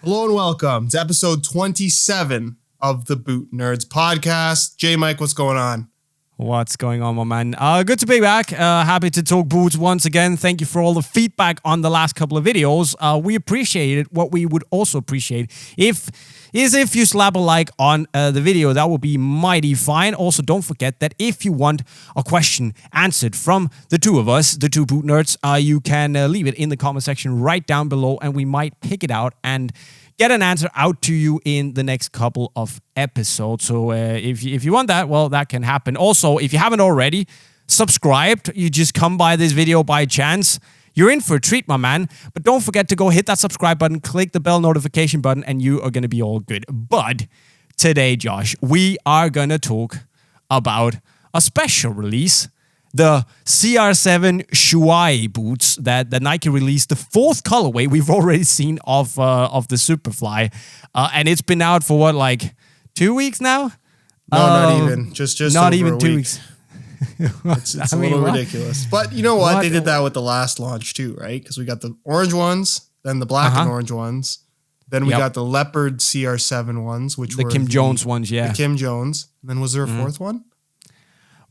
Hello and welcome to episode 27 of the Boot Nerds podcast. JayMike, what's going on? What's going on, my man? Good to be back. Happy to talk boots once again. Thank you for all the feedback on the last couple of videos. We appreciate it. What we would also appreciate if you slap a like on the video. That would be mighty fine. Also, don't forget that if you want a question answered from the two of us, the two boot nerds, you can leave it in the comment section right down below, and we might pick it out and get an answer out to you in the next couple of episodes. So if you want that, well, that can happen. Also, if you haven't already subscribed, you just come by this video by chance, you're in for a treat, my man. But don't forget to go hit that subscribe button, click the bell notification button, and you are going to be all good. But today, Josh, we are going to talk about a special release, the CR7 Shuai boots that Nike released, the fourth colorway we've already seen of the Superfly, and it's been out for what, like 2 weeks now? No, not even. Just not over even a 2 week. weeks. It's a little ridiculous. But you know what? They did that with the last launch too, right? Because we got the orange ones, then the black and orange ones, then we got the leopard CR7 ones, which were the Kim Jones ones, yeah. The Kim Jones. And then was there a fourth one?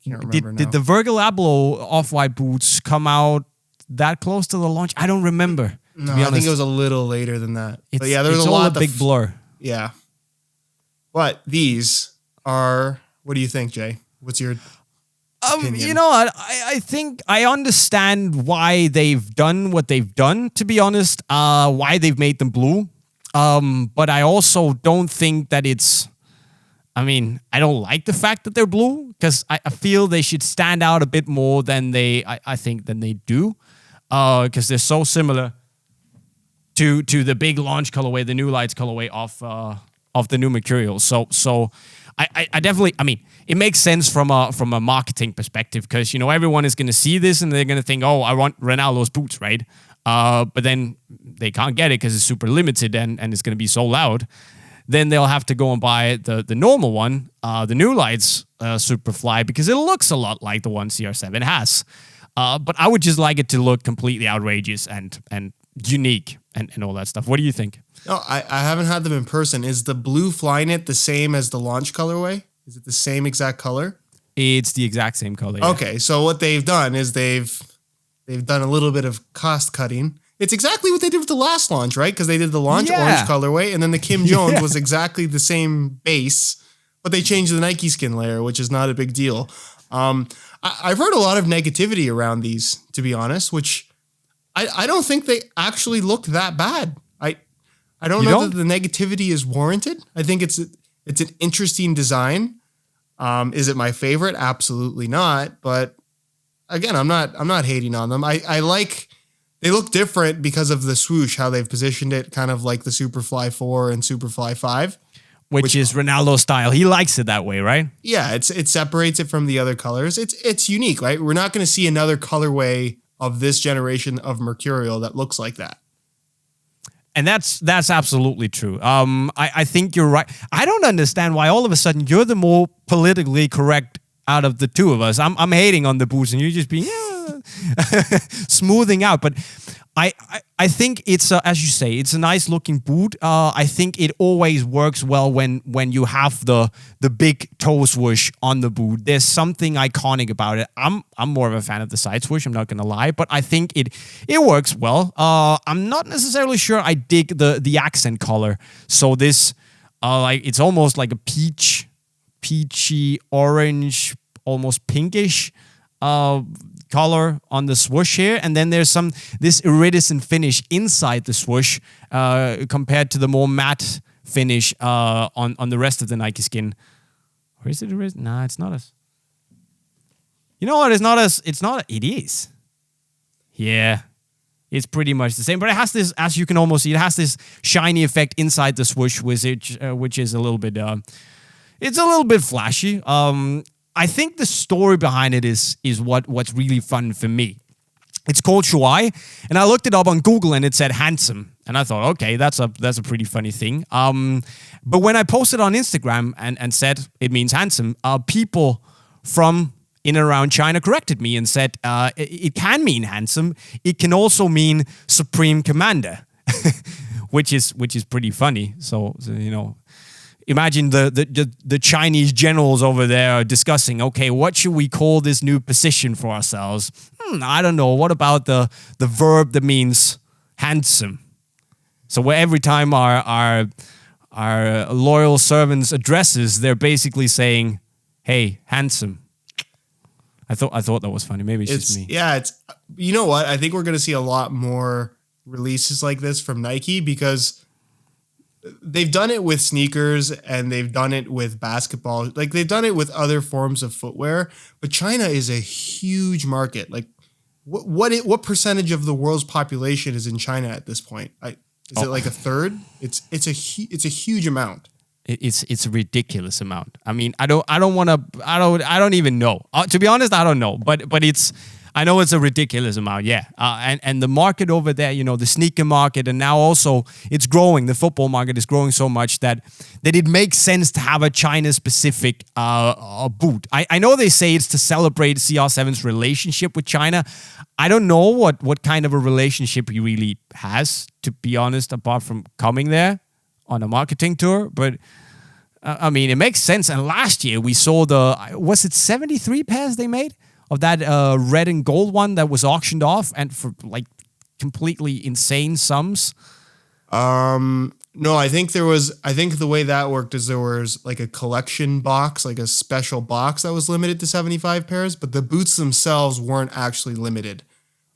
Can't remember now. Did the Virgil Abloh off-white boots come out that close to the launch? I don't remember. No, I think it was a little later than that. But yeah, there was a lot of big blur. Yeah. But these are, what do you think, Jay? What's your opinion? You know what? I think I understand why they've done what they've done, to be honest, why they've made them blue. But I also don't think that it's, I don't like the fact that they're blue because I feel they should stand out a bit more than they do, because they're so similar to the big launch colorway, the new lights colorway of the new Mercurial. So I definitely, it makes sense from a marketing perspective because, everyone is going to see this and they're going to think, oh, I want Ronaldo's boots, right? But then they can't get it because it's super limited and it's going to be sold out. Then they'll have to go and buy the normal one, the new lights Superfly, because it looks a lot like the one CR7 has. But I would just like it to look completely outrageous and unique and all that stuff. What do you think? No, I haven't had them in person. Is the blue Flyknit the same as the launch colorway? Is it the same exact color? It's the exact same color. Yeah. Okay, so what they've done is they've done a little bit of cost cutting. It's exactly what they did with the last launch, right? Because they did the launch orange colorway, and then the Kim Jones was exactly the same base, but they changed the Nike skin layer, which is not a big deal. I've heard a lot of negativity around these, to be honest, which I don't think they actually look that bad. I don't know that the negativity is warranted. I think it's an interesting design. Is it my favorite? Absolutely not. But again, I'm not hating on them. I like. They look different because of the swoosh, how they've positioned it, kind of like the Superfly 4 and Superfly 5. Which is Ronaldo style. He likes it that way, right? Yeah, it separates it from the other colors. It's unique, right? We're not going to see another colorway of this generation of Mercurial that looks like that. And that's absolutely true. I think you're right. I don't understand why all of a sudden you're the more politically correct out of the two of us. I'm hating on the boots and you're just being smoothing out. But I think it's as you say, it's a nice looking boot. I think it always works well when you have the big toe swoosh on the boot. There's something iconic about it. I'm more of a fan of the side swoosh, I'm not gonna lie, but I think it works well. I'm not necessarily sure I dig the accent color. So this it's almost like a peachy orange, almost pinkish color on the swoosh here, and then there's this iridescent finish inside the swoosh compared to the more matte finish on the rest of the Nike skin. Or is it iridescent? Nah, it's not as. You know what? It is. Yeah. It's pretty much the same, but it has this, as you can almost see, it has this shiny effect inside the swoosh, which is a little bit, it's a little bit flashy. I think the story behind it is what's really fun for me. It's called Shuai, and I looked it up on Google and it said handsome, and I thought, okay, that's a pretty funny thing. But when I posted on Instagram and said it means handsome, people from in and around China corrected me and said it can mean handsome. It can also mean supreme commander, which is pretty funny. So you know, imagine the Chinese generals over there discussing, okay, what should we call this new position for ourselves? I don't know. What about the verb that means handsome? So where every time our loyal servants addresses, they're basically saying, "Hey, handsome." I thought that was funny. Maybe it's just me. Yeah, it's, you know what? I think we're going to see a lot more releases like this from Nike, because they've done it with sneakers and they've done it with basketball. Like, they've done it with other forms of footwear, but China is a huge market. Like, what percentage of the world's population is in China at this point? Is it like a third? It's a huge amount. It's a ridiculous amount. I mean, I don't even know. To be honest, I don't know. But I know it's a ridiculous amount. Yeah. And the market over there, you know, the sneaker market, and now also it's growing. The football market is growing so much that it makes sense to have a China-specific boot. I know they say it's to celebrate CR7's relationship with China. I don't know what kind of a relationship he really has, to be honest, apart from coming there on a marketing tour. But I mean, it makes sense. And last year we saw was it 73 pairs they made of that red and gold one that was auctioned off, and for like completely insane sums? No, I think the way that worked is there was like a collection box, like a special box that was limited to 75 pairs, but the boots themselves weren't actually limited.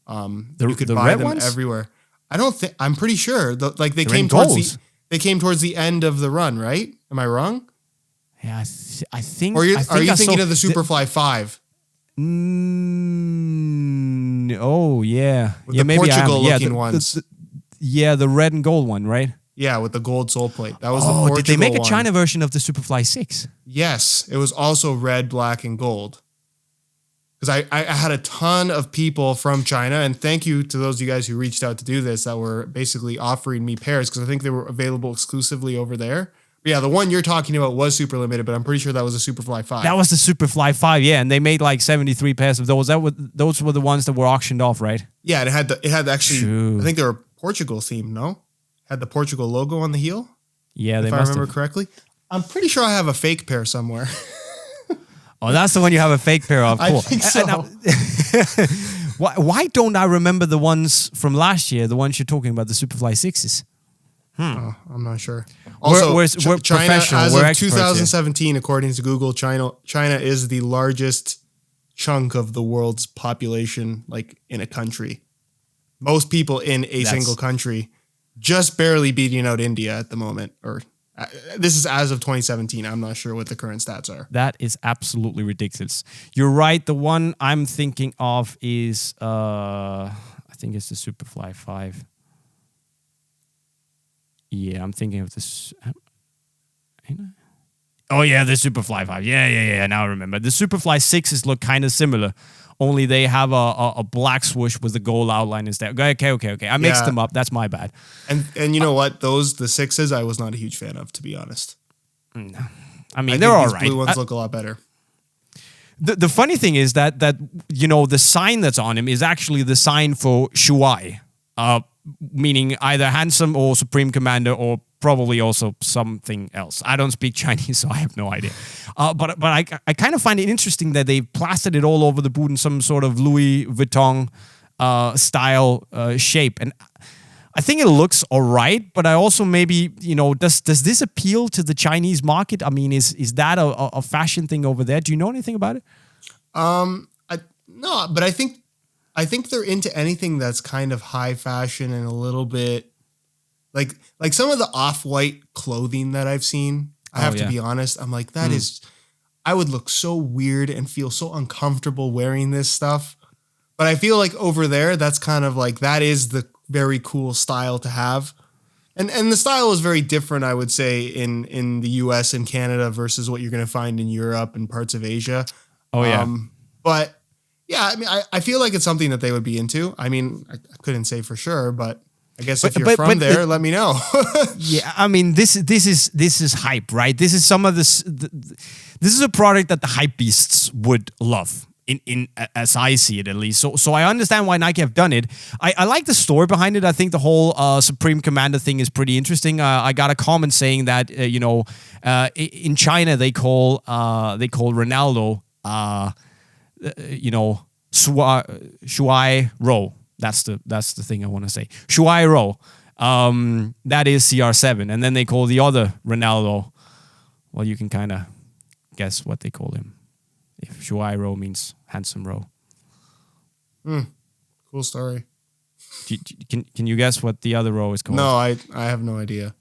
You could buy them everywhere. I'm pretty sure they came towards the end of the run, right? Am I wrong? Yeah, I think. Or are you thinking of the Superfly 5? Oh yeah, with the maybe Portugal-looking ones. The red and gold one, right? Yeah, with the gold sole plate. That was the Portugal one. Did they make a China version of the Superfly 6? Yes, it was also red, black, and gold. Because I had a ton of people from China, and thank you to those of you guys who reached out to do this, that were basically offering me pairs, because I think they were available exclusively over there. But yeah, the one you're talking about was super limited, but I'm pretty sure that was a Superfly 5. That was the Superfly 5, yeah, and they made like 73 pairs of those. Those were the ones that were auctioned off, right? Yeah, it had actually, True. I think they were Portugal themed, no? Had the Portugal logo on the heel? Yeah, they must have. If I remember correctly. I'm pretty sure I have a fake pair somewhere. Oh, that's the one you have a fake pair of. Cool. I think so. Why don't I remember the ones from last year, the ones you're talking about, the Superfly 6s? Oh, I'm not sure. Also, we're China, professional. as we're of 2017, according to Google, China is the largest chunk of the world's population, like in a country. Most people in a single country, just barely beating out India at the moment. Or this is as of 2017. I'm not sure what the current stats are. That is absolutely ridiculous. You're right. The one I'm thinking of is, I think it's the Superfly 5. Yeah, I'm thinking of this. Oh, yeah, the Superfly 5. Yeah. Now I remember. The Superfly 6s look kind of similar, only they have a black swoosh with the gold outline instead. Okay. I mixed them up. That's my bad. And you know what? The 6s I was not a huge fan of, to be honest. No. I mean, they're all right. Blue ones look a lot better. The funny thing is that you know, the sign that's on him is actually the sign for Shuai. Meaning either handsome or supreme commander, or probably also something else. I don't speak Chinese, so I have no idea. But I kind of find it interesting that they've plastered it all over the boot in some sort of Louis Vuitton style shape. And I think it looks all right, but I also maybe, you know, does this appeal to the Chinese market? I mean, is that a fashion thing over there? Do you know anything about it? No, but I think they're into anything that's kind of high fashion and a little bit like some of the off-white clothing that I've seen. I have to be honest. I'm like, I would look so weird and feel so uncomfortable wearing this stuff. But I feel like over there, that's kind of like, that is the very cool style to have. And the style is very different, I would say, in the US and Canada versus what you're going to find in Europe and parts of Asia. Oh, yeah. But yeah, I mean, I feel like it's something that they would be into. I mean, I couldn't say for sure, but I guess if you're from there, let me know. Yeah, I mean, this is hype, right? This is some of this. This is a product that the hype beasts would love. in as I see it, at least. So I understand why Nike have done it. I like the story behind it. I think the whole Supreme Commander thing is pretty interesting. I got a comment saying that in China they call Ronaldo Shuai Ro. That's the thing I want to say. Shuai Ro. That is CR7, and then they call the other Ronaldo. Well, you can kind of guess what they call him. If Shuai Ro means handsome Ro. Cool story. Can you guess what the other Ro is called? No, I have no idea.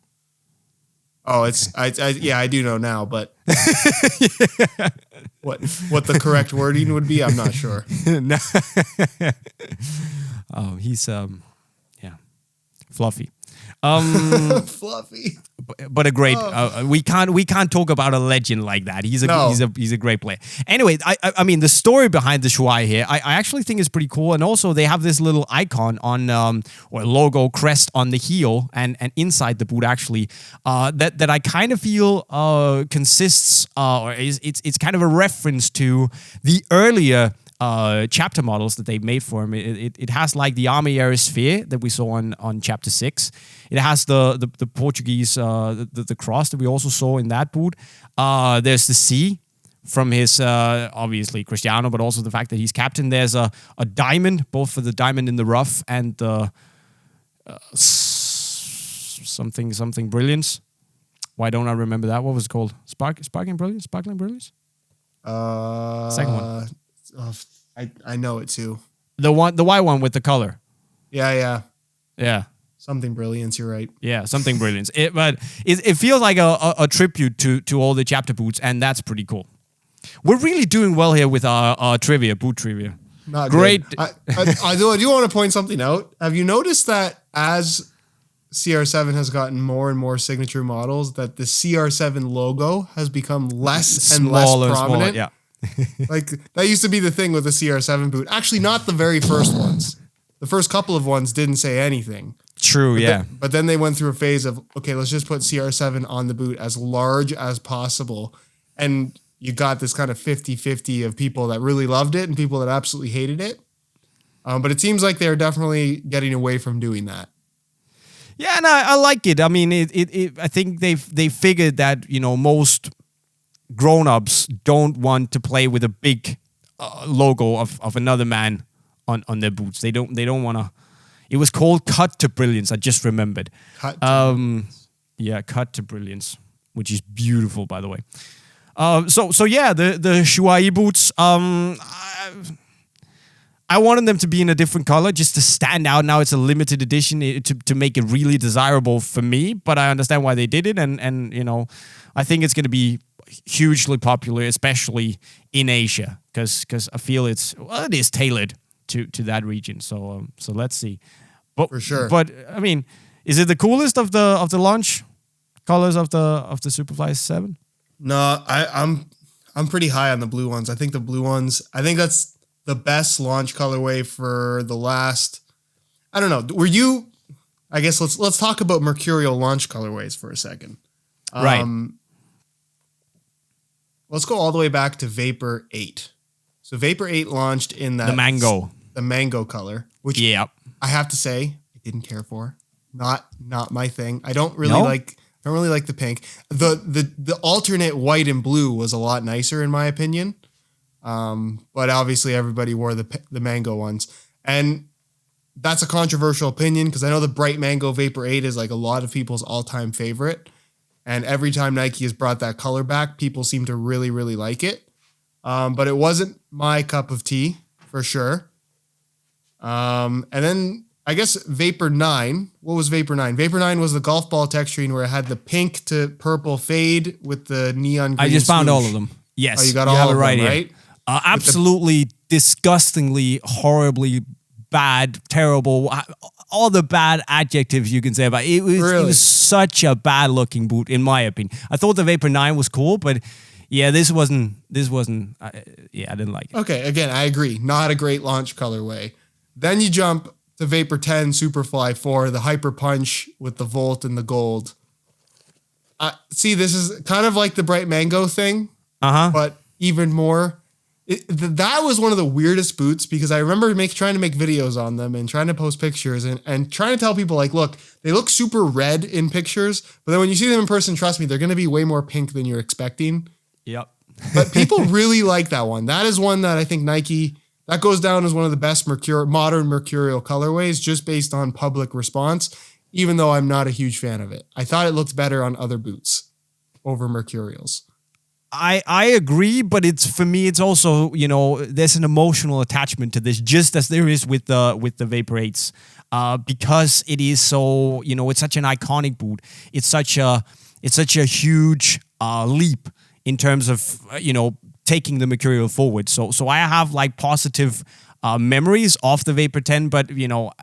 Oh, it's I do know now, but what the correct wording would be, I'm not sure. No. Oh, he's fluffy. Fluffy. But a great. We can't talk about a legend like that. He's a great player. Anyway, I mean the story behind the Shuai here, I actually think is pretty cool. And also they have this little icon on or logo crest on the heel and inside the boot actually that I kind of feel consists or it's kind of a reference to the earlier chapter models that they made for him. It has like the Army Air Sphere that we saw on chapter 6. It has the Portuguese the cross that we also saw in that boot. There's the C from his obviously Cristiano, but also the fact that he's captain. There's a diamond, both for the diamond in the rough and the something brilliance. Why don't I remember that? What was it called? Sparkling brilliance. Second one. I know it too. The white one with the color. Yeah. Something brilliance. You're right. Yeah, something brilliance. But it feels like a tribute to all the chapter boots, and that's pretty cool. We're really doing well here with our trivia, boot trivia. Not great. I do want to point something out. Have you noticed that as CR7 has gotten more and more signature models, that the CR7 logo has become less and less prominent? Yeah. Like that used to be the thing with the CR7 boot. Actually, not the very first ones. The first couple of ones didn't say anything. True, But then they went through a phase of, okay, let's just put CR7 on the boot as large as possible. And you got this kind of 50-50 of people that really loved it and people that absolutely hated it. But it seems like they're definitely getting away from doing that. Yeah, and I like it. I mean, I think they figured that, most grown-ups don't want to play with a big logo of another man on their boots. They don't want to. It was called Cut to Brilliance. I just remembered. Cut to Brilliance, which is beautiful, by the way. So yeah, the Shuai boots. I wanted them to be in a different color just to stand out. Now it's a limited edition to make it really desirable for me. But I understand why they did it, and I think it's going to be hugely popular, especially in Asia, because I feel it is tailored to that region. So let's see. But for sure. But I mean, is it the coolest of the launch colors of the Superfly 7? No, I'm pretty high on the blue ones. I think the blue ones. I think that's the best launch colorway for the last. I don't know. Were you? I guess let's talk about Mercurial launch colorways for a second. Right. Let's go all the way back to Vapor 8. So Vapor 8 launched in that the mango color, which I have to say I didn't care for. Not my thing. I don't really like the pink. The alternate white and blue was a lot nicer in my opinion. But obviously everybody wore the mango ones. And that's a controversial opinion because I know the bright mango Vapor 8 is like a lot of people's all-time favorite. And every time Nike has brought that color back, people seem to really, really like it. But it wasn't my cup of tea, for sure. And then I guess Vapor 9. What was Vapor 9? Vapor 9 was the golf ball texturing where it had the pink to purple fade with the neon green I just found swoosh. all of them. Yes. Oh, you got all of them, right? Absolutely disgustingly, horribly bad, terrible, all the bad adjectives you can say about it. It was such a bad looking boot, in my opinion. I thought the Vapor 9 was cool, but yeah, this wasn't, I didn't like it. Okay, again, I agree. Not a great launch colorway. Then you jump to Vapor 10 Superfly 4, the Hyper Punch with the Volt and the gold. See, this is kind of like the Bright Mango thing, but even more. That was one of the weirdest boots because I remember trying to make videos on them and trying to post pictures and trying to tell people like, look, they look super red in pictures, but then when you see them in person, trust me, they're going to be way more pink than you're expecting. Yep. But people really like that one. That is one that I think Nike, that goes down as one of the best modern Mercurial colorways just based on public response, even though I'm not a huge fan of it. I thought it looked better on other boots over Mercurials. I agree, but for me, it's also, there's an emotional attachment to this, just as there is with the Vapor 8s, because it is so, it's such an iconic boot. It's such a huge leap in terms of, taking the Mercurial forward. So I have like positive memories of the Vapor 10, but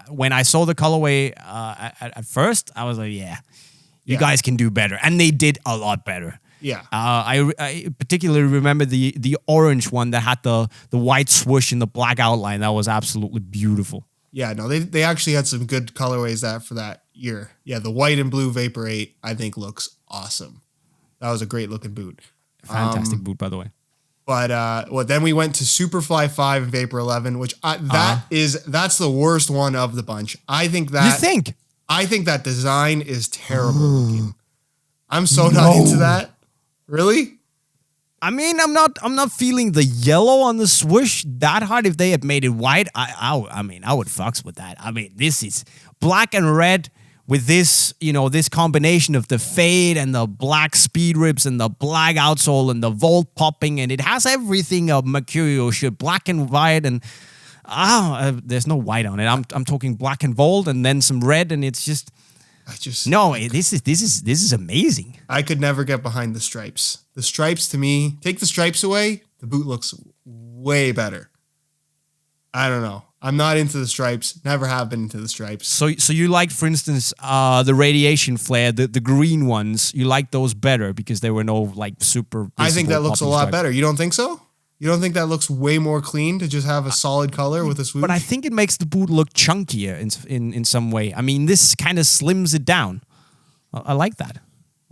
when I saw the colorway at first, I was like, you guys can do better, and they did a lot better. Yeah. I particularly remember the orange one that had the white swoosh and the black outline. That was absolutely beautiful. Yeah, no, they actually had some good colorways for that year. Yeah, the white and blue Vapor 8, I think looks awesome. That was a great looking boot. Fantastic boot, by the way. But then we went to Superfly 5 and Vapor 11, which that's the worst one of the bunch. I think that. You think? I think that design is terrible looking. I'm so not into that. Really? I mean, I'm not feeling the yellow on the swoosh that hard. If they had made it white, I would fucks with that. I mean, this is black and red with this, this combination of the fade and the black speed rips and the black outsole and the volt popping, and it has everything a Mercurial should. Black and white, and there's no white on it. I'm talking black and volt and then some red, and it's just. This is amazing. I could never get behind the stripes. The stripes, to me, take the stripes away, the boot looks way better. I don't know. I'm not into the stripes. Never have been into the stripes. So you like, for instance, the radiation flare, the green ones. You like those better because there were no like super. I think that looks a lot better. You don't think so? You don't think that looks way more clean to just have a solid color with a swoosh? But I think it makes the boot look chunkier in some way. I mean, this kind of slims it down. I like that.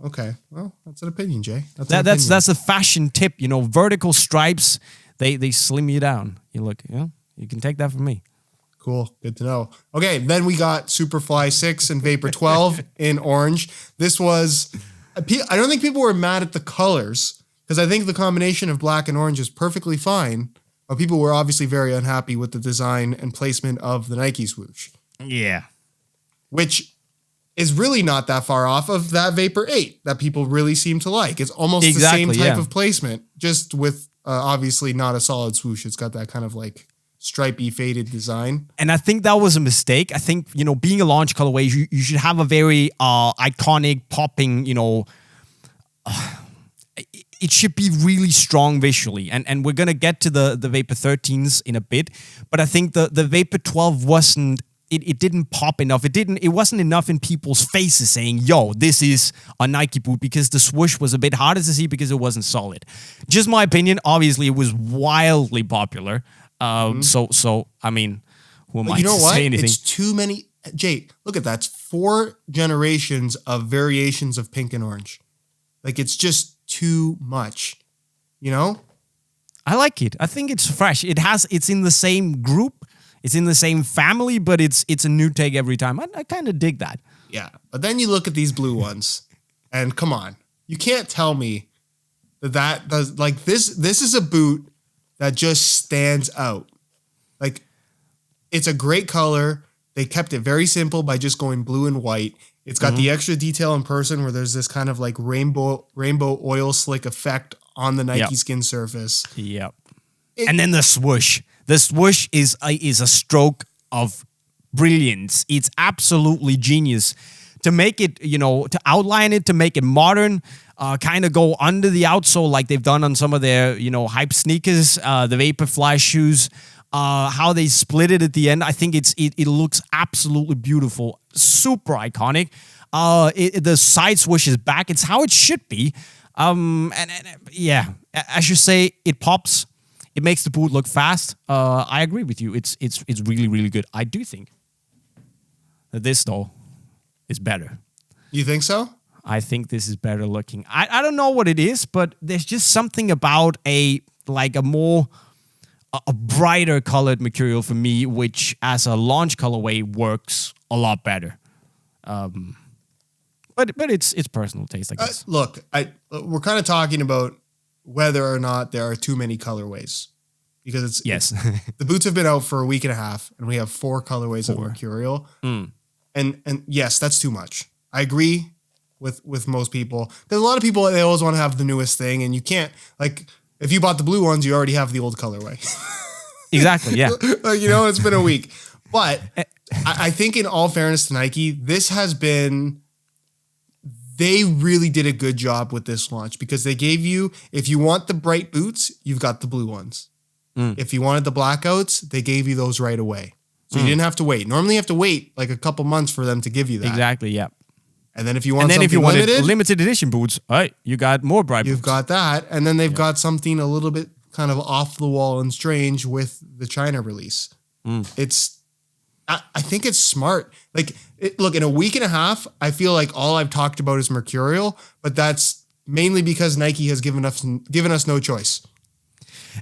Okay, well, that's an opinion, Jay. That's a fashion tip. Vertical stripes, they slim you down. You can take that from me. Cool, good to know. Okay, then we got Superfly 6 and Vapor 12 in orange. This was, I don't think people were mad at the colors, because I think the combination of black and orange is perfectly fine, but people were obviously very unhappy with the design and placement of the Nike swoosh. Yeah. Which is really not that far off of that Vapor 8 that people really seem to like. It's almost the same type of placement, just with obviously not a solid swoosh. It's got that kind of like stripey, faded design. And I think that was a mistake. I think, being a launch colorway, you should have a very iconic, popping, it should be really strong visually. And we're going to get to the Vapor 13s in a bit. But I think the Vapor 12 wasn't, it didn't pop enough. It wasn't enough in people's faces saying, yo, this is a Nike boot, because the swoosh was a bit harder to see because it wasn't solid. Just my opinion. Obviously, it was wildly popular. So I mean, who am I to say anything? It's too many. Jay, look at that. It's 4 generations of variations of pink and orange. Like, it's just too much, I like it. I think it's fresh. It's in the same group, it's in the same family, but it's a new take every time. I kind of dig that. Yeah, but then you look at these blue ones, and come on, you can't tell me that does, like, this is a boot that just stands out. Like, it's a great color. They kept it very simple by just going blue and white. It's got the extra detail in person where there's this kind of like rainbow oil slick effect on the Nike skin surface. Yep. And then the swoosh. The swoosh is a stroke of brilliance. It's absolutely genius. To make it, to outline it, to make it modern, kind of go under the outsole like they've done on some of their, hype sneakers, the Vaporfly shoes. How they split it at the end, I think it looks absolutely beautiful, super iconic. The side swoosh is back; it's how it should be. And as you say, it pops. It makes the boot look fast. I agree with you. It's really, really good. I do think that this though is better. You think so? I think this is better looking. I don't know what it is, but there's just something about a more a brighter colored Mercurial for me, which as a launch colorway works a lot better. But it's personal taste, I guess. Look, we're kind of talking about whether or not there are too many colorways, because the boots have been out for a week and a half, and we have 4 colorways of Mercurial, and yes, that's too much. I agree with most people. There's a lot of people, they always want to have the newest thing, and you can't, like, if you bought the blue ones, you already have the old colorway. Exactly, yeah. It's been a week. But I think in all fairness to Nike, they really did a good job with this launch, because they gave you, if you want the bright boots, you've got the blue ones. If you wanted the blackouts, they gave you those right away. So you didn't have to wait. Normally you have to wait like a couple months for them to give you that. Exactly, yeah. And then if you want limited edition boots, you got more bright boots. You've got that. And then they've got something a little bit kind of off the wall and strange with the China release. I think it's smart. Like, look, in a week and a half, I feel like all I've talked about is Mercurial, but that's mainly because Nike has given us no choice.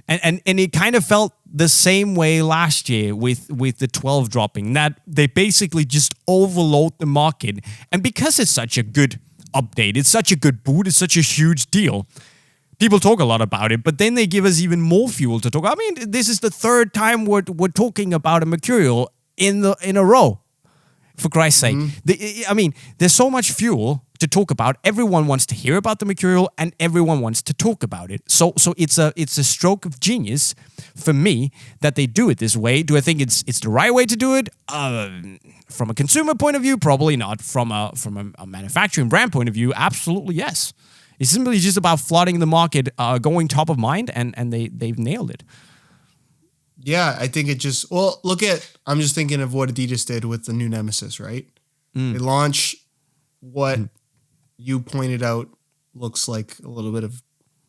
And it kind of felt the same way last year with the 12 dropping, that they basically just overload the market. And because it's such a good update, it's such a good boot, it's such a huge deal, people talk a lot about it, but then they give us even more fuel to talk. I mean, this is the 3rd time we're talking about a Mercurial in a row, for Christ's sake. I mean, there's so much fuel to talk about. Everyone wants to hear about the Mercurial, and everyone wants to talk about it. So it's a stroke of genius for me that they do it this way. Do I think it's the right way to do it? From a consumer point of view, probably not. From a manufacturing brand point of view, absolutely yes. It's simply just about flooding the market, going top of mind, and they've nailed it. Yeah, I think I'm just thinking of what Adidas did with the new Nemesis, right? They launch what you pointed out looks like a little bit of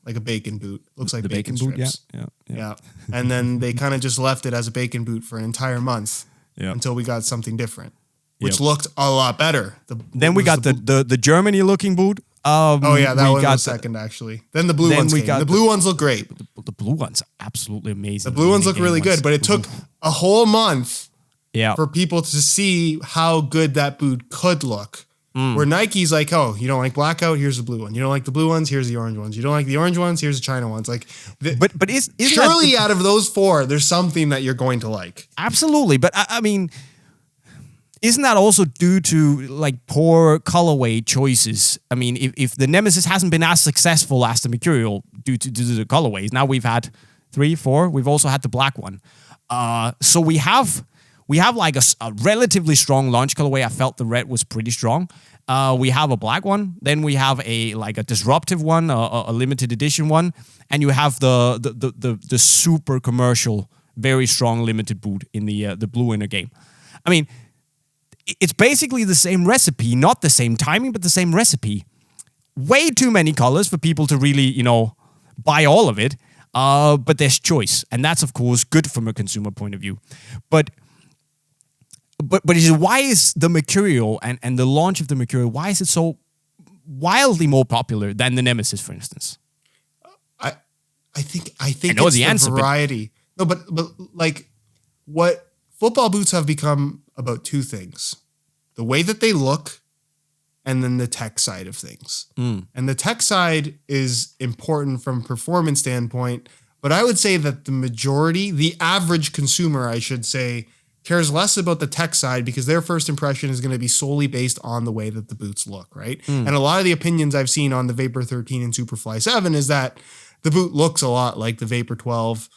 like a bacon boot. Looks like the bacon strips. Boot, yeah. And then they kind of just left it as a bacon boot for an entire month until we got something different, which looked a lot better. Then we got the Germany looking boot. That one was second, actually. Then the blue ones came. The blue ones look great. The blue ones are absolutely amazing. The blue ones look really good, but it took a whole month for people to see how good that boot could look. Where Nike's like, oh, you don't like blackout? Here's the blue one. You don't like the blue ones? Here's the orange ones. You don't like the orange ones? Here's the China ones. Like, but surely out of those 4, there's something that you're going to like. Absolutely, but I mean, isn't that also due to like poor colorway choices? I mean, if the Nemesis hasn't been as successful as the Mercurial due to the colorways, now we've had 3, 4. We've also had the black one. So we have like a relatively strong launch colorway. I felt the red was pretty strong. We have a black one. Then we have a disruptive one, a limited edition one, and you have the super commercial, very strong limited boot in the blue inner game. I mean, it's basically the same recipe, not the same timing, but the same recipe. Way too many colors for people to really, buy all of it. But there's choice, and that's of course good from a consumer point of view. But why is the Mercurial and the launch of the Mercurial, why is it so wildly more popular than the Nemesis, for instance? I think it's the answer, variety. But like what football boots have become about 2 things: the way that they look, and then the tech side of things. And the tech side is important from a performance standpoint, but I would say that the average consumer, I should say, cares less about the tech side, because their first impression is going to be solely based on the way that the boots look, right? And a lot of the opinions I've seen on the Vapor 13 and Superfly 7 is that the boot looks a lot like the Vapor 12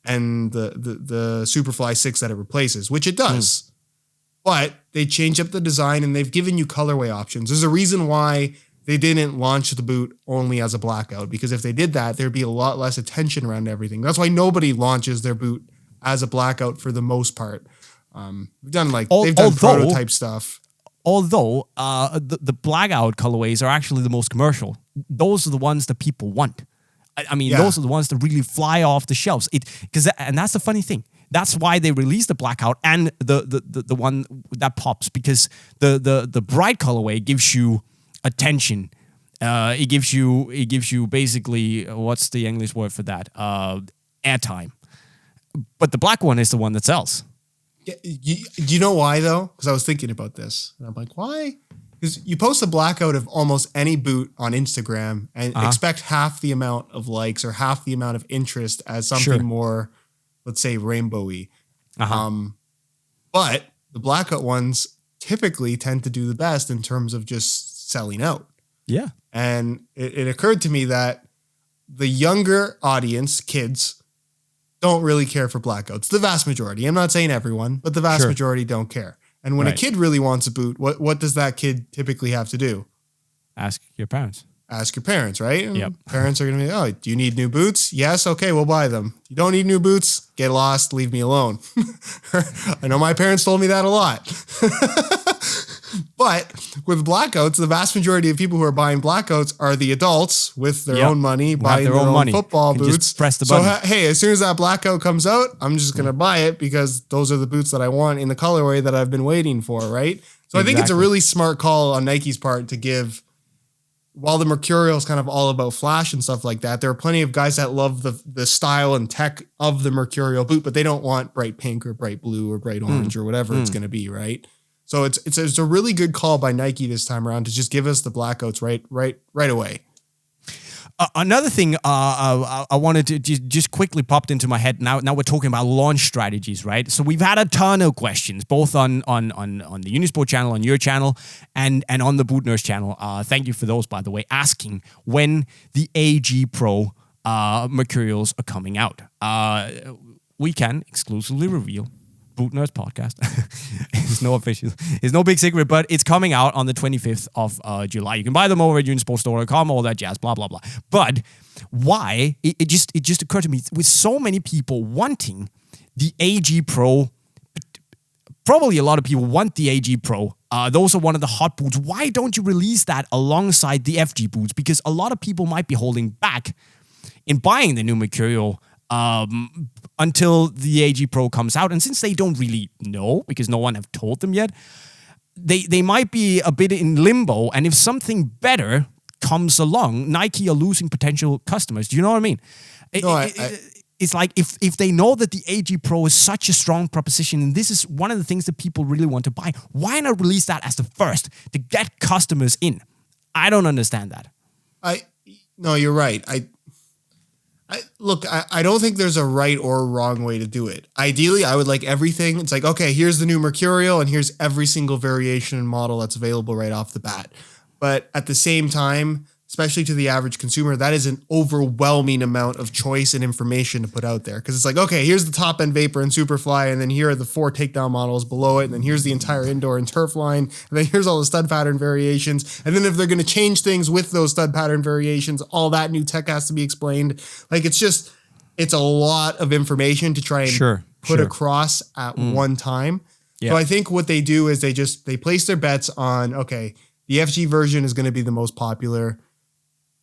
and the Superfly 6 that it replaces, which it does. But they changed up the design, and they've given you colorway options. There's a reason why they didn't launch the boot only as a blackout, because if they did that, there'd be a lot less attention around everything. That's why nobody launches their boot as a blackout for the most part. They've done prototype stuff. Although the blackout colorways are actually the most commercial. Those are the ones that people want. I mean, those are the ones that really fly off the shelves. And that's the funny thing. That's why they released the blackout and the one that pops, because the bright colorway gives you attention. It gives you basically, what's the English word for that? Airtime. But the black one is the one that sells. Yeah, you know why though? Because I was thinking about this, and I'm like, why? Because you post a blackout of almost any boot on Instagram and expect half the amount of likes or half the amount of interest as something more, let's say, rainbowy. But the blackout ones typically tend to do the best in terms of just selling out. Yeah. And it occurred to me that the younger audience, kids, don't really care for blackouts. The vast majority. I'm not saying everyone, but the vast majority don't care. And when a kid really wants a boot, what does that kid typically have to do? Ask your parents. Ask your parents, right? Yep. Parents are going to be, oh, do you need new boots? Yes. Okay, we'll buy them. You don't need new boots? Get lost. Leave me alone. I know my parents told me that a lot. But with blackouts, the vast majority of people who are buying blackouts are the adults with their own money, buying their own football boots. Just press the button. So, hey, as soon as that blackout comes out, I'm just going to buy it because those are the boots that I want in the colorway that I've been waiting for, right? So I think it's a really smart call on Nike's part to give, while the Mercurial is kind of all about flash and stuff like that, there are plenty of guys that love the style and tech of the Mercurial boot, but they don't want bright pink or bright blue or bright orange or whatever it's going to be, right? So it's a really good call by Nike this time around to just give us the blackouts right away. Another thing I wanted to just quickly popped into my head. Now we're talking about launch strategies, right? So we've had a ton of questions, both on the Unisport channel, on your channel, and on the Bootnerds channel. Thank you for those, by the way, asking when the AG Pro Mercurials are coming out. We can exclusively reveal. Bootnerds podcast. It's no big secret, but it's coming out on the 25th of July. You can buy them over at unisportstore.com, all that jazz, blah, blah, blah. But why? It just occurred to me, with so many people wanting the AG Pro, probably a lot of people want the AG Pro. Those are one of the hot boots. Why don't you release that alongside the FG boots? Because a lot of people might be holding back in buying the new Mercurial until the AG Pro comes out. And since they don't really know, because no one have told them yet, they might be a bit in limbo. And if something better comes along, Nike are losing potential customers. Do you know what I mean? It's like if they know that the AG Pro is such a strong proposition, and this is one of the things that people really want to buy, why not release that as the first to get customers in? I don't understand that. No, you're right. I don't think there's a right or wrong way to do it. Ideally, I would like everything. It's like, okay, here's the new Mercurial and here's every single variation and model that's available right off the bat. But at the same time, especially to the average consumer, that is an overwhelming amount of choice and information to put out there. Because it's like, okay, here's the top end Vapor and Superfly, and then here are the 4 takedown models below it, and then here's the entire indoor and turf line, and then here's all the stud pattern variations. And then if they're going to change things with those stud pattern variations, all that new tech has to be explained. Like, it's a lot of information to try and put across at one time. Yeah. So I think what they do is they place their bets on, okay, the FG version is going to be the most popular.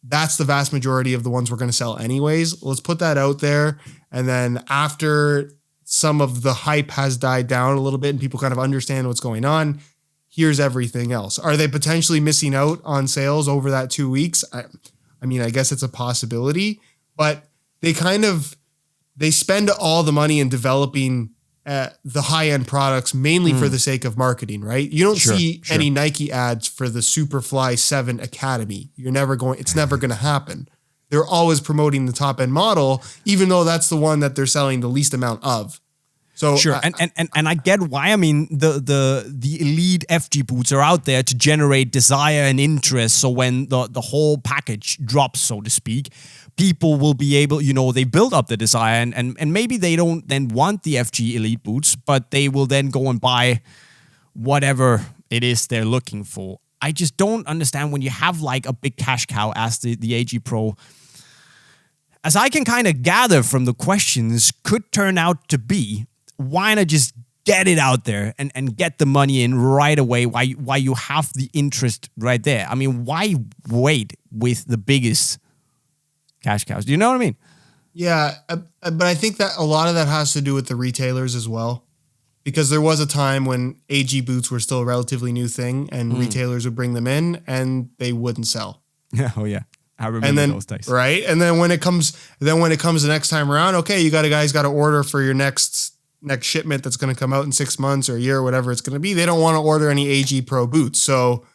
That's the vast majority of the ones we're going to sell anyways. Let's put that out there. And then after some of the hype has died down a little bit and people kind of understand what's going on, here's everything else. Are they potentially missing out on sales over that 2 weeks? I mean, I guess it's a possibility, but they spend all the money in developing the high-end products mainly for the sake of marketing, right? You don't see any Nike ads for the Superfly 7 Academy. It's never going to happen. They're always promoting the top-end model, even though that's the one that they're selling the least amount of. So and I get why. I mean, the elite FG boots are out there to generate desire and interest. So when the whole package drops, so to speak, people will be able, they build up the desire and maybe they don't then want the FG elite boots, but they will then go and buy whatever it is they're looking for. I just don't understand when you have like a big cash cow as the AG Pro, as I can kind of gather from the questions, could turn out to be, why not just get it out there and get the money in right away while you have the interest right there? I mean, why wait with the biggest cash cows? Do you know what I mean? Yeah, but I think that a lot of that has to do with the retailers as well. Because there was a time when AG boots were still a relatively new thing and retailers would bring them in and they wouldn't sell. Yeah, oh yeah. I remember those days. Right. And then when it comes the next time around, okay, you guys got to order for your next shipment that's going to come out in 6 months or a year or whatever it's going to be. They don't want to order any AG Pro boots. So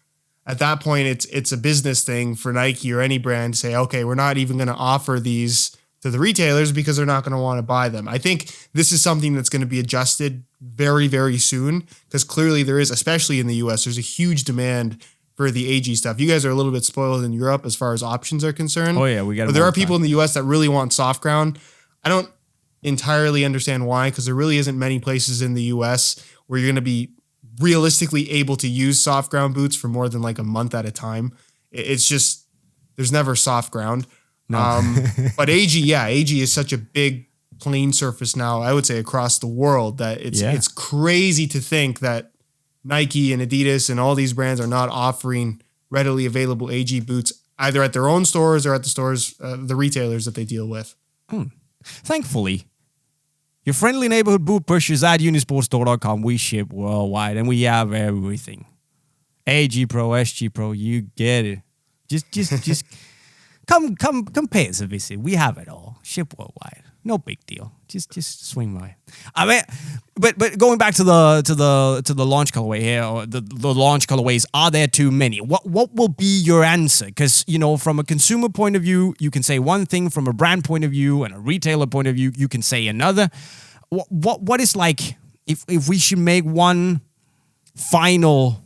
at that point, it's a business thing for Nike or any brand to say, okay, we're not even going to offer these to the retailers because they're not going to want to buy them. I think this is something that's going to be adjusted very, very soon because clearly there is, especially in the US, there's a huge demand for the AG stuff. You guys are a little bit spoiled in Europe as far as options are concerned. Oh yeah, we got. But there are people in the US that really want soft ground. I don't entirely understand why, because there really isn't many places in the US where you're going to be realistically able to use soft ground boots for more than like a month at a time. It's just, there's never soft ground. No. But AG is such a big plain surface now, I would say across the world, that it's crazy to think that Nike and Adidas and all these brands are not offering readily available AG boots either at their own stores or at the stores, the retailers that they deal with. Thankfully, your friendly neighborhood boot pushers at unisportstore.com, we ship worldwide and we have everything. AG Pro, SG Pro, you get it. Just come pay us a visit. We have it all. Ship worldwide. No big deal. Just swing by. I mean, but going back to the launch colorway here, or the launch colorways, are there too many? What will be your answer? Because from a consumer point of view, you can say one thing. From a brand point of view and a retailer point of view, you can say another. What is like if we should make one final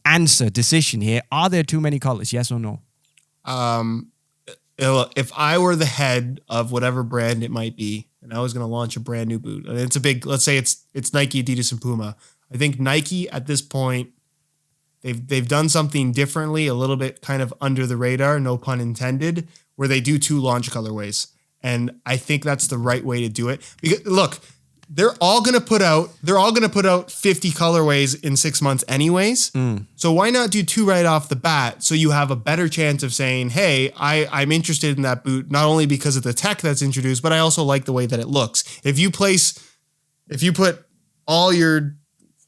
answer decision here? Are there too many colors? Yes or no? If I were the head of whatever brand it might be, and I was going to launch a brand new boot, and it's a big, let's say it's Nike, Adidas, and Puma. I think Nike at this point, they've done something differently, a little bit kind of under the radar, no pun intended, where they do 2 launch colorways. And I think that's the right way to do it. Because look, they're all going to put out 50 colorways in 6 months anyways. So why not do 2 right off the bat so you have a better chance of saying, hey, I'm interested in that boot, not only because of the tech that's introduced, but I also like the way that it looks. If you put all your,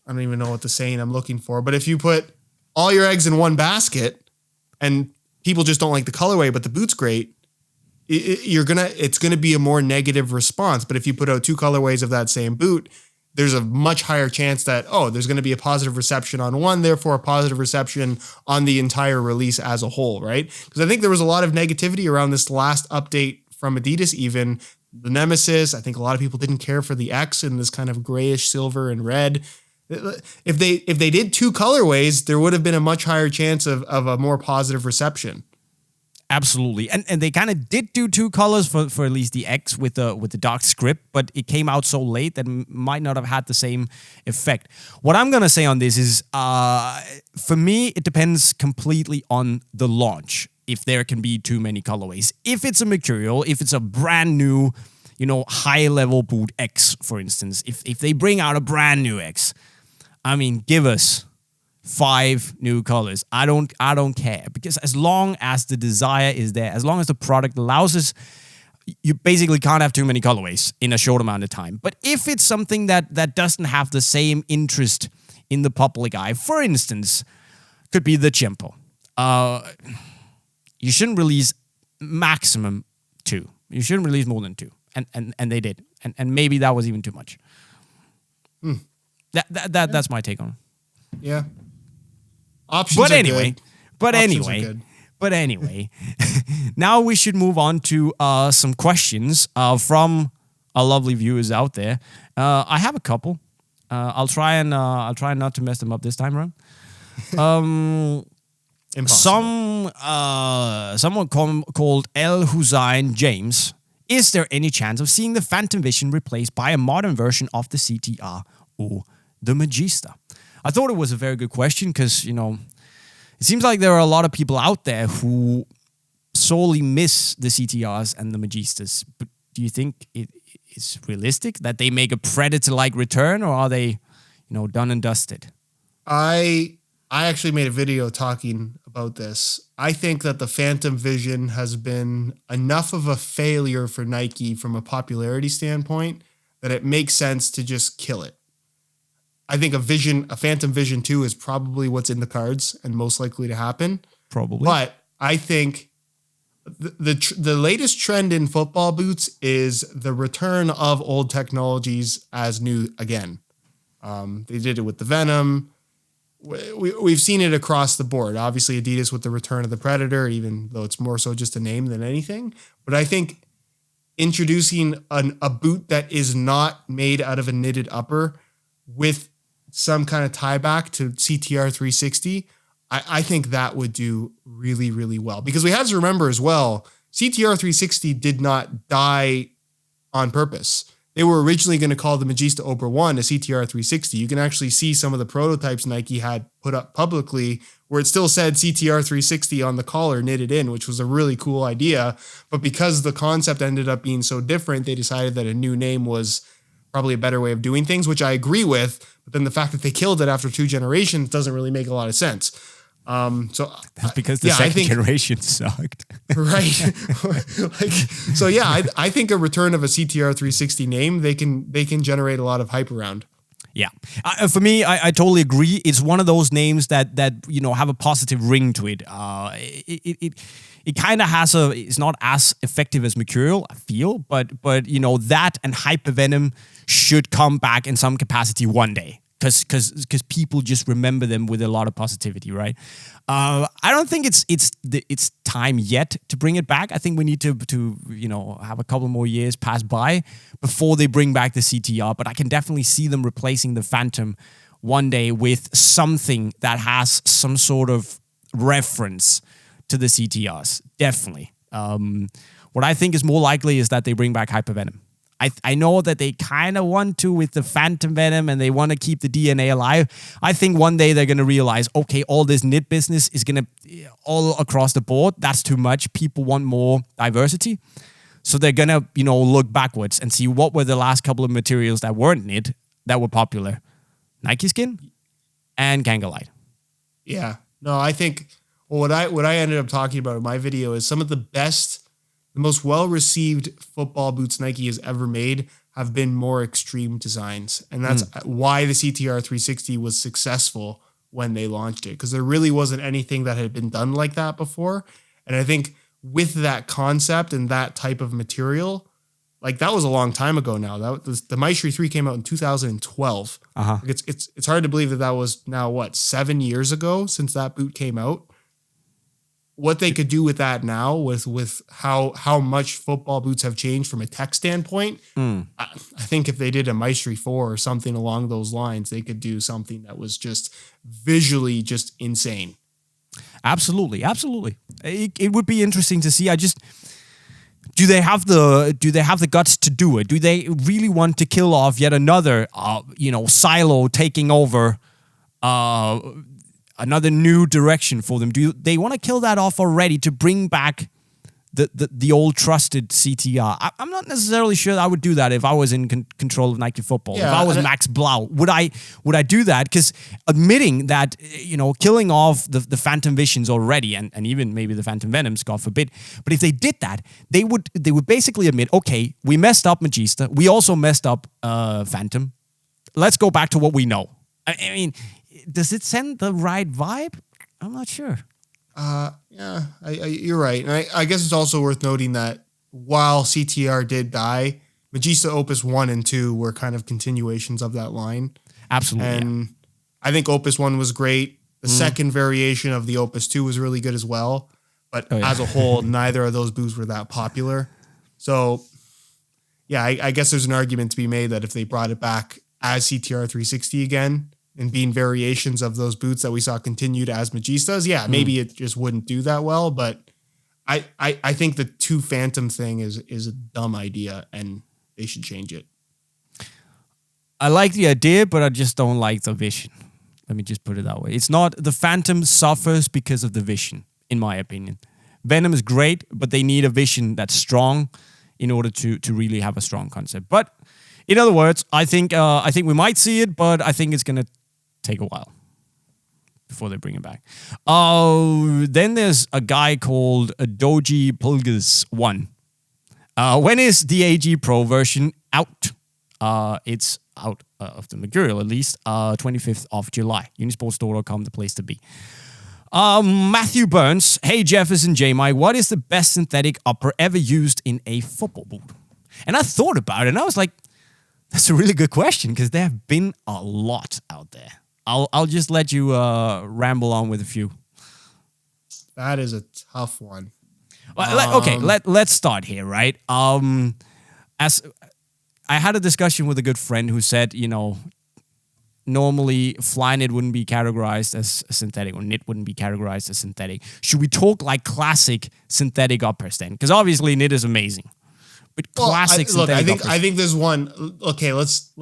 I don't even know what the saying I'm looking for, but if you put all your eggs in one basket and people just don't like the colorway, but the boot's great, it's gonna be a more negative response. But if you put out 2 colorways of that same boot, there's a much higher chance that, there's going to be a positive reception on one, therefore a positive reception on the entire release as a whole, right? Because I think there was a lot of negativity around this last update from Adidas, even the Nemesis. I think a lot of people didn't care for the X in this kind of grayish silver and red. If they did 2 colorways, there would have been a much higher chance of a more positive reception. Absolutely, and they kind of did do 2 colors for at least the X with the dark script, but it came out so late that might not have had the same effect. What I'm gonna say on this is, for me, it depends completely on the launch. If there can be too many colorways, if it's a Mercurial, if it's a brand new, high level boot X, for instance, if they bring out a brand new X, I mean, give us 5 new colors. I don't care, because as long as the desire is there, as long as the product allows us, you basically can't have too many colorways in a short amount of time. But if it's something that doesn't have the same interest in the public eye, for instance, could be the Chimpo. You shouldn't release maximum 2. You shouldn't release more than 2. And they did. And maybe that was even too much. That's my take on it. Yeah. Options are good. But anyway, now we should move on to some questions from our lovely viewers out there. I have a couple. I'll try not to mess them up this time around. Impossible. Someone called El Hussein James. Is there any chance of seeing the Phantom Vision replaced by a modern version of the CTR or the Magista? I thought it was a very good question because, it seems like there are a lot of people out there who sorely miss the CTRs and the Magistas. But do you think it's realistic that they make a Predator-like return, or are they, done and dusted? I actually made a video talking about this. I think that the Phantom Vision has been enough of a failure for Nike from a popularity standpoint that it makes sense to just kill it. I think a Phantom Vision 2 is probably what's in the cards and most likely to happen. Probably. But I think the latest trend in football boots is the return of old technologies as new again. They did it with the Venom. We've seen it across the board. Obviously, Adidas with the return of the Predator, even though it's more so just a name than anything. But I think introducing a boot that is not made out of a knitted upper with some kind of tie back to CTR 360, I think that would do really, really well. Because we have to remember as well, CTR 360 did not die on purpose. They were originally going to call the Magista Oprah 1 a CTR 360. You can actually see some of the prototypes Nike had put up publicly where it still said CTR 360 on the collar knitted in, which was a really cool idea. But because the concept ended up being so different, they decided that a new name was probably a better way of doing things, which I agree with. But then the fact that they killed it after 2 generations doesn't really make a lot of sense. So that's because the second generation sucked. Right. I think a return of a CTR 360 name, they can generate a lot of hype around. Yeah. For me, I totally agree. It's one of those names that have a positive ring to it. It kind of has it's not as effective as Mercurial, I feel, but that and Hypervenom should come back in some capacity one day. Because people just remember them with a lot of positivity, right? I don't think it's time yet to bring it back. I think we need to have a couple more years pass by before they bring back the CTR. But I can definitely see them replacing the Phantom one day with something that has some sort of reference to the CTRs. Definitely. What I think is more likely is that they bring back Hypervenom. I know that they kind of want to with the Phantom Venom and they want to keep the DNA alive. I think one day they're going to realize, okay, all this knit business is going to, all across the board, that's too much. People want more diversity. So they're going to, look backwards and see what were the last couple of materials that weren't knit that were popular. Nike Skin and Kangalite. Yeah. No, I think what I ended up talking about in my video is some of the most well-received football boots Nike has ever made have been more extreme designs. And that's why the CTR 360 was successful when they launched it, because there really wasn't anything that had been done like that before. And I think with that concept and that type of material, like that was a long time ago now. The Maestri 3 came out in 2012. Uh-huh. It's hard to believe that was now, 7 years ago since that boot came out. What they could do with that now with how much football boots have changed from a tech standpoint, I think if they did a Maestri 4 or something along those lines, they could do something that was just visually just insane. Absolutely. It would be interesting to see. Do they have the guts to do it? Do they really want to kill off yet another silo taking over another new direction for them? Do they want to kill that off already to bring back the old trusted CTR? I'm not necessarily sure I would do that if I was in control of Nike Football. Yeah, if I was Max Blau, would I do that? Because admitting that, killing off the Phantom Visions already, and even maybe the Phantom Venoms, God forbid, but if they did that, they would basically admit, okay, we messed up Magista, we also messed up Phantom. Let's go back to what we know. I mean, does it send the right vibe? I'm not sure. Yeah, you're right. And I guess it's also worth noting that while CTR did die, Magista Opus 1 and 2 were kind of continuations of that line. Absolutely. And I think Opus 1 was great. The second variation of the Opus 2 was really good as well. But as a whole, neither of those boots were that popular. So, yeah, I guess there's an argument to be made that if they brought it back as CTR 360 again, and being variations of those boots that we saw continued as Magistas, maybe it just wouldn't do that well. But I think the 2 Phantom thing is a dumb idea, and they should change it. I like the idea, but I just don't like the vision. Let me just put it that way. It's not, the Phantom suffers because of the vision, in my opinion. Venom is great, but they need a vision that's strong in order to really have a strong concept. But in other words, I think we might see it, but I think it's going to take a while before they bring it back. Then there's a guy called Doji Pulgas 1. When is the AG Pro version out? It's out of the Mercurial, at least, 25th of July. Unisportstore.com, the place to be. Matthew Burns. Hey, Jefferson, JayMike, what is the best synthetic upper ever used in a football boot? And I thought about it, and I was like, that's a really good question, because there have been a lot out there. I'll just let you ramble on with a few. That is a tough one. Well, okay, let's start here, right? As I had a discussion with a good friend who said, normally Flyknit wouldn't be categorized as synthetic, or knit wouldn't be categorized as synthetic. Should we talk like classic synthetic uppers then? Because obviously knit is amazing, but classic synthetic uppers. I think there's one. Okay, let's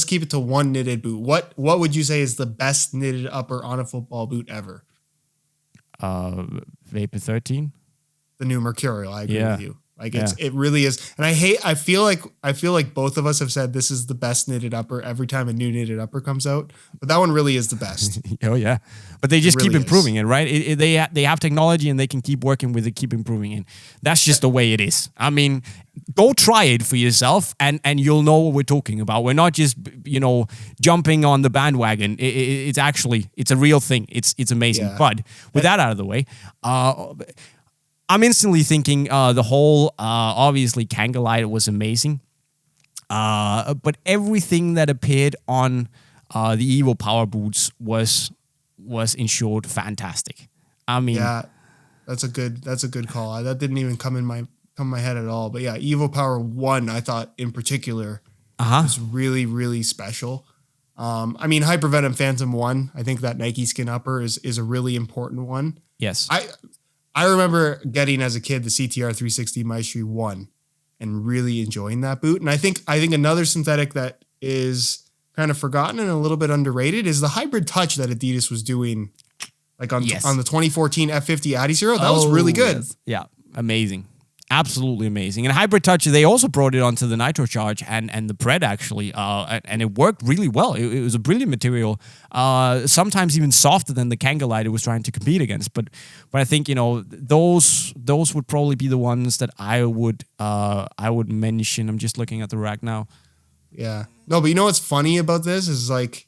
keep it to one knitted boot. What would you say is the best knitted upper on a football boot ever? Vapor 13. The new Mercurial. I agree with you. Like it really is. And I feel like both of us have said this is the best knitted upper every time a new knitted upper comes out. But that one really is the best. Oh yeah. But they just keep improving it, right? They have technology and they can keep working with it, keep improving it. That's just the way it is. I mean, go try it for yourself and you'll know what we're talking about. We're not just, jumping on the bandwagon. It's a real thing. It's amazing. Yeah. But with that out of the way, I'm instantly thinking the whole, obviously, Kangalite was amazing. But everything that appeared on the Evo Power boots was in short fantastic. I mean, yeah, that's a good call. That didn't even come in my head at all. But yeah, Evo Power 1, I thought in particular was really, really special. I mean, Hypervenom Phantom 1, I think that Nike skin upper is a really important one. Yes. I remember getting as a kid the CTR 360 Maestri 1 and really enjoying that boot. And I think another synthetic that is kind of forgotten and a little bit underrated is the hybrid touch that Adidas was doing like on the 2014 F50 Adizero. That was really good. Yes. Yeah, amazing. Absolutely amazing. And Hybrid Touch, they also brought it onto the Nitro Charge and the Pred, actually. And it worked really well. It was a brilliant material. Sometimes even softer than the Kangalite it was trying to compete against. But I think, those would probably be the ones that I would mention. I'm just looking at the rack now. Yeah. No, but you know what's funny about this is like,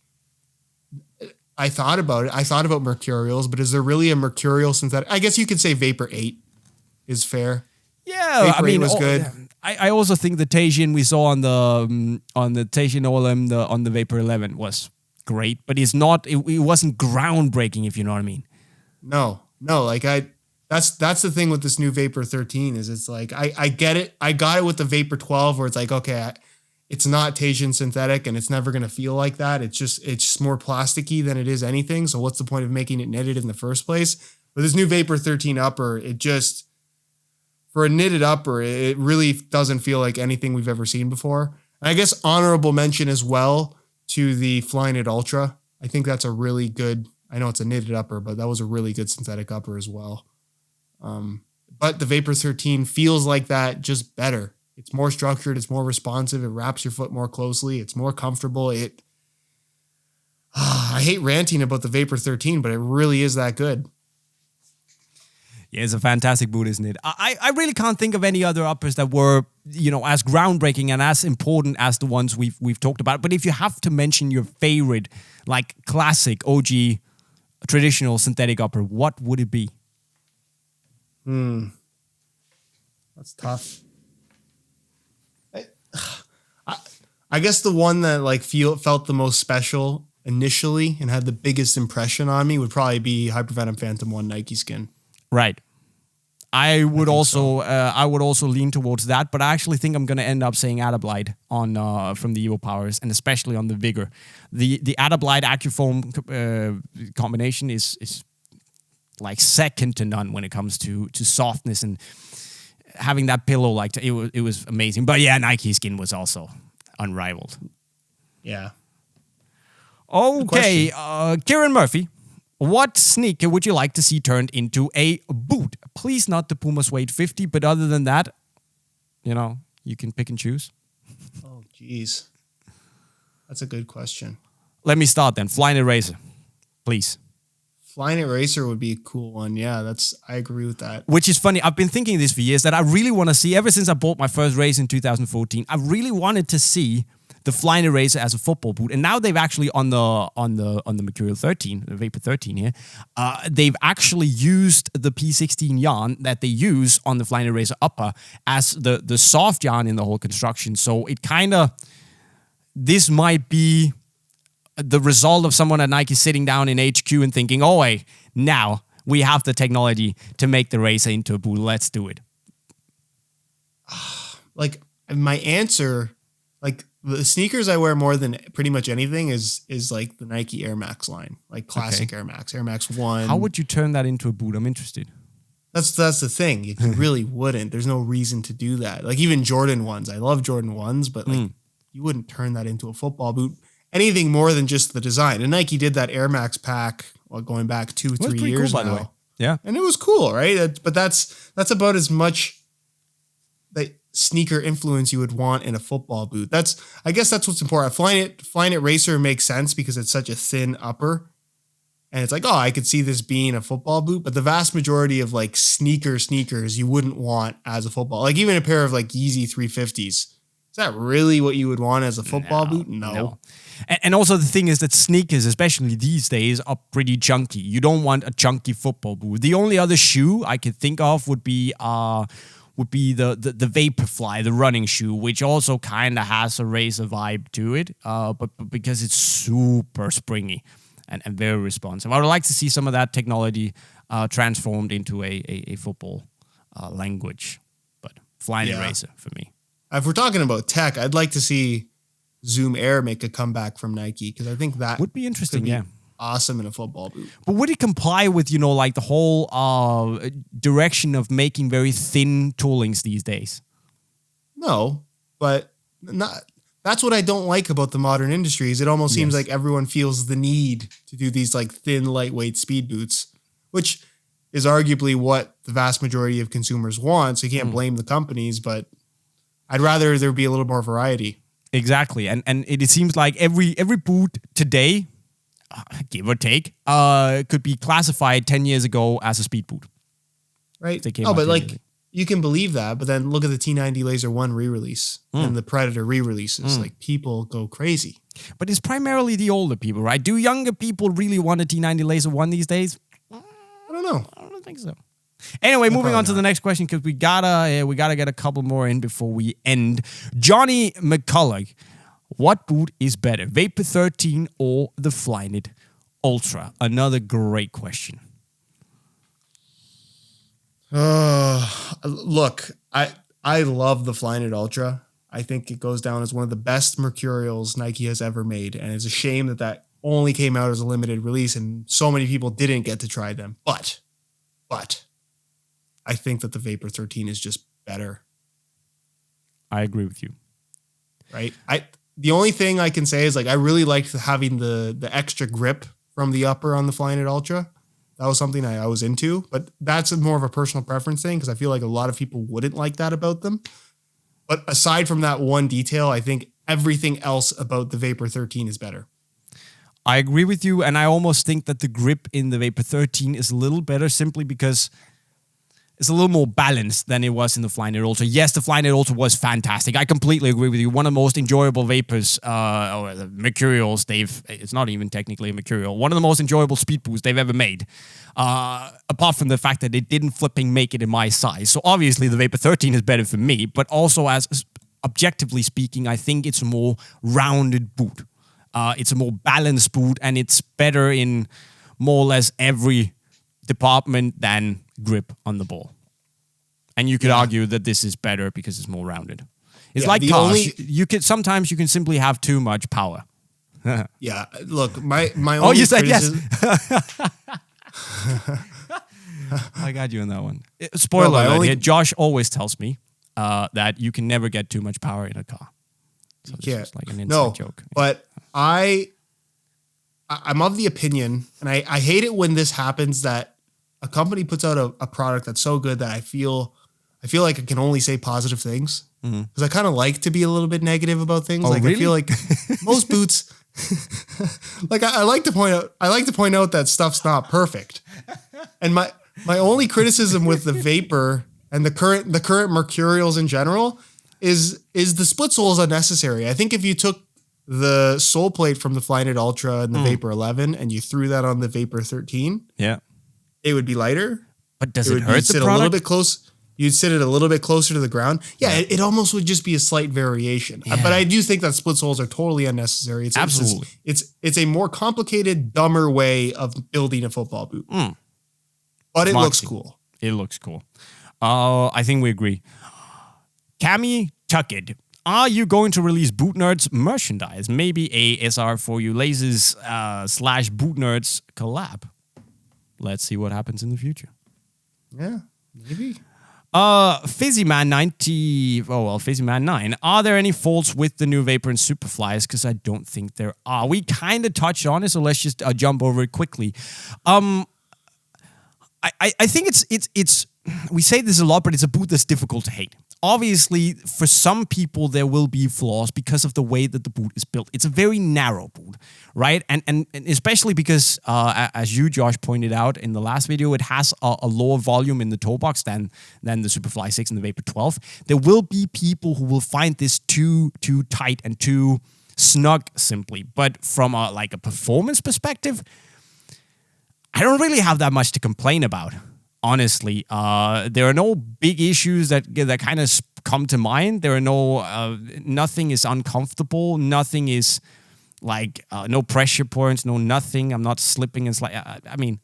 I thought about it. I thought about Mercurials, but is there really a Mercurial synthetic? I guess you could say Vapor 8 is fair. Yeah, Vapor 8 was good. I also think the Teijin we saw on the Teijin OLM on the Vapor 11 was great, but it wasn't groundbreaking, if you know what I mean. No, like that's the thing with this new Vapor 13 is it's like I get it. I got it with the Vapor 12 where it's like, okay, it's not Teijin synthetic and it's never going to feel like that. It's just more plasticky than it is anything. So what's the point of making it knitted in the first place? But this new Vapor 13 upper, for a knitted upper, it really doesn't feel like anything we've ever seen before. And I guess honorable mention as well to the Flyknit Ultra. I think that's a really good, I know it's a knitted upper, but that was a really good synthetic upper as well. But the Vapor 13 feels like that, just better. It's more structured. It's more responsive. It wraps your foot more closely. It's more comfortable. I hate ranting about the Vapor 13, but it really is that good. Yeah, it's a fantastic boot, isn't it? I really can't think of any other uppers that were, as groundbreaking and as important as the ones we've talked about. But if you have to mention your favorite, like classic OG traditional synthetic upper, what would it be? That's tough. I guess the one that like felt the most special initially and had the biggest impression on me would probably be Hypervenom Phantom 1 Nike skin. Right. I would also lean towards that, but I actually think I'm going to end up saying Adablide on from the Evo Powers, and especially on the Vigor. The Adablide Accufoam combination is like second to none when it comes to softness and having that pillow. Like it was amazing. But yeah, Nike skin was also unrivaled. Yeah. Okay, Kieran Murphy. What sneaker would you like to see turned into a boot? Please not the Puma Suede 50, but other than that, you can pick and choose. Oh, geez. That's a good question. Let me start then. Flyknit Racer, please. Flyknit Racer would be a cool one. Yeah, I agree with that. Which is funny. I've been thinking this for years that I really want to see, ever since I bought my first race in 2014, I really wanted to see the Flyknit Racer as a football boot, and now they've actually on the Mercurial 13, the Vapor 13 here, they've actually used the P16 yarn that they use on the Flyknit Racer upper as the soft yarn in the whole construction. So it kind of, this might be the result of someone at Nike sitting down in HQ and thinking, oh wait, now we have the technology to make the Racer into a boot. Let's do it. Like my answer, like the sneakers I wear more than pretty much anything is like the Nike Air Max line, like classic Air Max 1. How would you turn that into a boot? I'm interested. That's the thing. You really wouldn't. There's no reason to do that. Like even Jordan 1s. I love Jordan 1s, but like you wouldn't turn that into a football boot. Anything more than just the design. And Nike did that Air Max pack, well, going back 2-3 years cool, by now. the way. Yeah. And it was cool, right? But that's about as much that sneaker influence you would want in a football boot. I guess that's what's important. Flyknit Racer makes sense because it's such a thin upper. And it's like, oh, I could see this being a football boot. But the vast majority of like sneakers you wouldn't want as a football. Like even a pair of like Yeezy 350s. Is that really what you would want as a football boot? No. And also the thing is that sneakers, especially these days, are pretty chunky. You don't want a chunky football boot. The only other shoe I could think of would be the Vaporfly, the running shoe, which also kind of has a Racer vibe to it, but because it's super springy and very responsive. I would like to see some of that technology transformed into a football language, but Flyknit Racer for me. If we're talking about tech, I'd like to see Zoom Air make a comeback from Nike because I think that would be interesting. Awesome in a football boot. But would it comply with like the whole direction of making very thin toolings these days? No, but that's what I don't like about the modern industry. Is it almost seems like everyone feels the need to do these like thin, lightweight speed boots, which is arguably what the vast majority of consumers want. So you can't blame the companies, but I'd rather there be a little more variety. Exactly. And it seems like every boot today, give or take, could be classified 10 years ago as a speed boot. Right. Oh, but like you can believe that, but then look at the T90 Laser 1 re-release and the Predator re-releases. Like people go crazy. But it's primarily the older people, right? Do younger people really want a T90 Laser 1 these days? I don't know. I don't think so. Anyway, moving on to the next question because we gotta get a couple more in before we end. Johnny McCullough, what boot is better, Vapor 13 or the Flyknit Ultra? Another great question. Look, I love the Flyknit Ultra. I think it goes down as one of the best Mercurials Nike has ever made, and it's a shame that only came out as a limited release and so many people didn't get to try them. But I think that the Vapor 13 is just better. I agree with you. Right? The only thing I can say is like I really liked having the extra grip from the upper on the Flyknit Ultra. That was something I was into, but that's more of a personal preference thing because I feel like a lot of people wouldn't like that about them. But aside from that one detail, I think everything else about the Vapor 13 is better. I agree with you, and I almost think that the grip in the Vapor 13 is a little better simply because it's a little more balanced than it was in the Flyknit Ultra. Yes, the Flyknit Ultra was fantastic. I completely agree with you. One of the most enjoyable Vapors, or the Mercurials, it's not even technically a Mercurial, one of the most enjoyable speed boots they've ever made. Apart from the fact that it didn't flipping make it in my size. So obviously the Vapor 13 is better for me, but also as objectively speaking, I think it's a more rounded boot. It's a more balanced boot, and it's better in more or less every department than grip on the ball. And you could argue that this is better because it's more rounded. It's like cars. Sometimes you can simply have too much power. Yeah, look, my only you said yes. I got you on that one. Spoiler alert here, Josh always tells me that you can never get too much power in a car. So this is like an inside joke. But I'm of the opinion, and I hate it when this happens, that a company puts out a product that's so good that I feel like I can only say positive things because I kind of like to be a little bit negative about things. Like really? I feel like most boots, like I like to point out that stuff's not perfect. And my only criticism with the Vapor and the current Mercurials in general is the split sole is unnecessary. I think if you took the sole plate from the Flyknit Ultra and the Vapor 11 and you threw that on the Vapor 13, it would be lighter. But does it hurt the product? A little bit close. You'd sit it a little bit closer to the ground. Yeah, it almost would just be a slight variation. Yeah. But I do think that split soles are totally unnecessary. Absolutely. It's a more complicated, dumber way of building a football boot. But it looks cool. It looks cool. I think we agree. Cami Tuckett. Are you going to release Boot Nerds merchandise? Maybe a SR4U Laces / Boot Nerds collab. Let's see what happens in the future. Yeah, maybe. Fizzyman 90. Oh well, Fizzyman 9. Are there any faults with the new Vapor and Superflies? Because I don't think there are. We kind of touched on it, so let's just jump over it quickly. I think it's. We say this a lot, but it's a boot that's difficult to hate. Obviously, for some people, there will be flaws because of the way that the boot is built. It's a very narrow boot, right? And especially because, as you, Josh, pointed out in the last video, it has a lower volume in the toe box than the Superfly 6 and the Vapor 12. There will be people who will find this too tight and too snug, simply. But from a performance perspective, I don't really have that much to complain about. Honestly, there are no big issues that kind of come to mind. There are nothing is uncomfortable. Nothing is no pressure points, no nothing. I'm not slipping and sliding. I mean,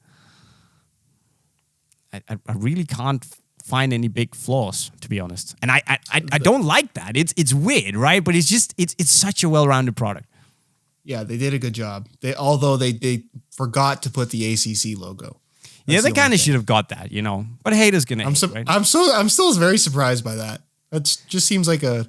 I really can't find any big flaws, to be honest. And I don't like that. It's weird, right? But it's such a well-rounded product. Yeah, they did a good job. Although they forgot to put the ACC logo. That's they kind of should have got that, But haters gonna hate, right? I'm still very surprised by that. That just seems like I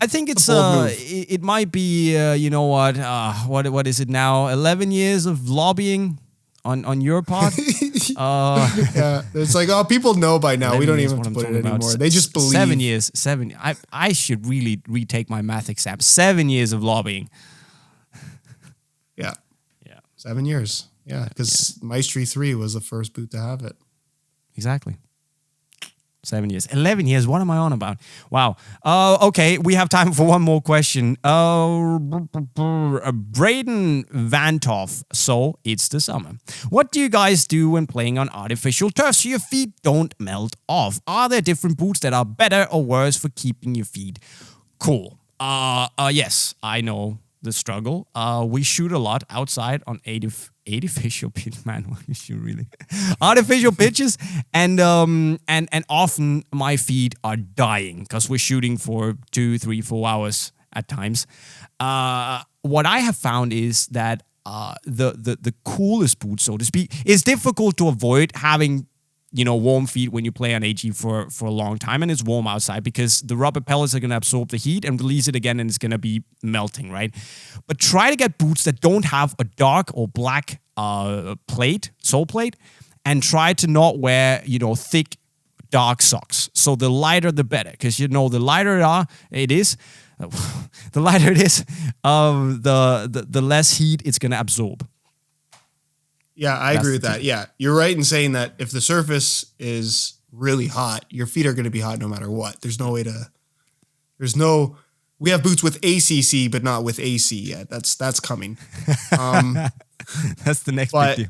think it's it might be what is it now? 11 years of lobbying on your part. Yeah, it's people know by now. We don't even have to put it anymore. They just believe. 7 years. I should really retake my math exam. 7 years of lobbying. Yeah. 7 years. Yeah, because Maestri 3 was the first boot to have it. Exactly. 7 years. 11 years. What am I on about? Wow. Okay, we have time for one more question. Braden Vantoff. So, it's the summer. What do you guys do when playing on artificial turf so your feet don't melt off? Are there different boots that are better or worse for keeping your feet cool? Yes, I know the struggle. We shoot a lot outside on artificial pitch, man. We shoot really artificial pitches, and often my feet are dying because we're shooting for 2, 3, 4 hours at times. What I have found is that the coolest boots, so to speak, it's difficult to avoid having warm feet when you play on AG for a long time and it's warm outside because the rubber pellets are going to absorb the heat and release it again and it's going to be melting, right? But try to get boots that don't have a dark or black sole plate, and try to not wear, thick, dark socks. So the lighter, the better, because the lighter it is, the less heat it's going to absorb. Yeah, I agree with that. Yeah, you're right in saying that if the surface is really hot, your feet are going to be hot no matter what. We have boots with ACC, but not with AC yet. That's coming. That's the next big deal.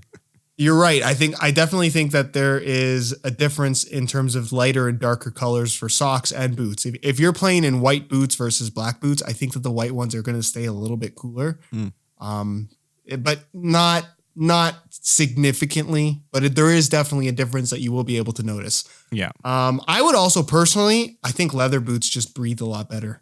You're right. I definitely think that there is a difference in terms of lighter and darker colors for socks and boots. If you're playing in white boots versus black boots, I think that the white ones are going to stay a little bit cooler. But not significantly, but there is definitely a difference that you will be able to notice. Yeah. I would also personally, I think leather boots just breathe a lot better.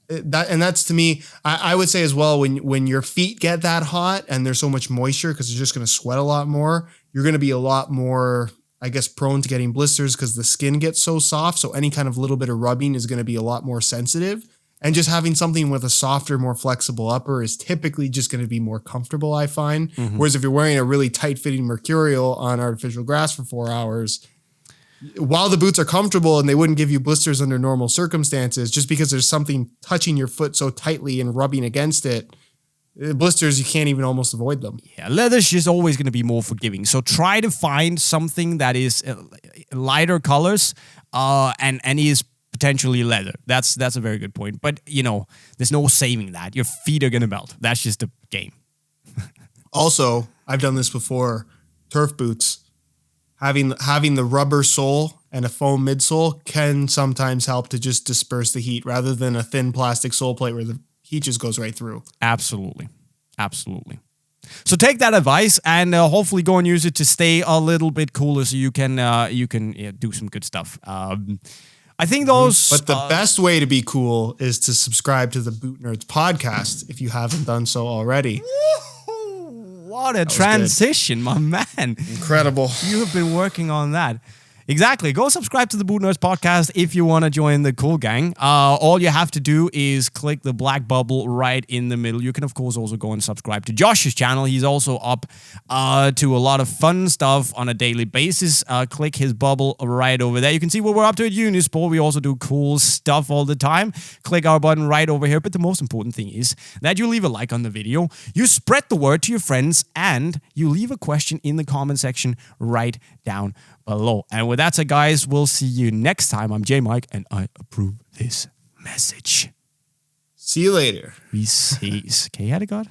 That's to me, I would say as well, when your feet get that hot and there's so much moisture because you're just going to sweat a lot more, you're going to be a lot more, I guess, prone to getting blisters because the skin gets so soft. So any kind of little bit of rubbing is going to be a lot more sensitive. And just having something with a softer, more flexible upper is typically just going to be more comfortable, I find. Mm-hmm. Whereas if you're wearing a really tight-fitting Mercurial on artificial grass for 4 hours, while the boots are comfortable and they wouldn't give you blisters under normal circumstances, just because there's something touching your foot so tightly and rubbing against it, blisters, you can't even almost avoid them. Yeah, leather's just always going to be more forgiving. So try to find something that is lighter colors and is potentially leather. That's a very good point. But, there's no saving that. Your feet are going to melt. That's just the game. Also, I've done this before. Turf boots. Having the rubber sole and a foam midsole can sometimes help to just disperse the heat rather than a thin plastic sole plate where the heat just goes right through. Absolutely. So take that advice and hopefully go and use it to stay a little bit cooler so you can do some good stuff. I think those... But the best way to be cool is to subscribe to the Boot Nerds podcast if you haven't done so already. What a transition, my man. Incredible. You have been working on that. Exactly. Go subscribe to the Boot Nerds podcast if you want to join the cool gang. All you have to do is click the black bubble right in the middle. You can, of course, also go and subscribe to Josh's channel. He's also up to a lot of fun stuff on a daily basis. Click his bubble right over there. You can see what we're up to at Unisport. We also do cool stuff all the time. Click our button right over here. But the most important thing is that you leave a like on the video, you spread the word to your friends, and you leave a question in the comment section right down below. And with that said, guys, we'll see you next time. I'm JayMike, and I approve this message. See you later. Vi ses. Kan I have det godt?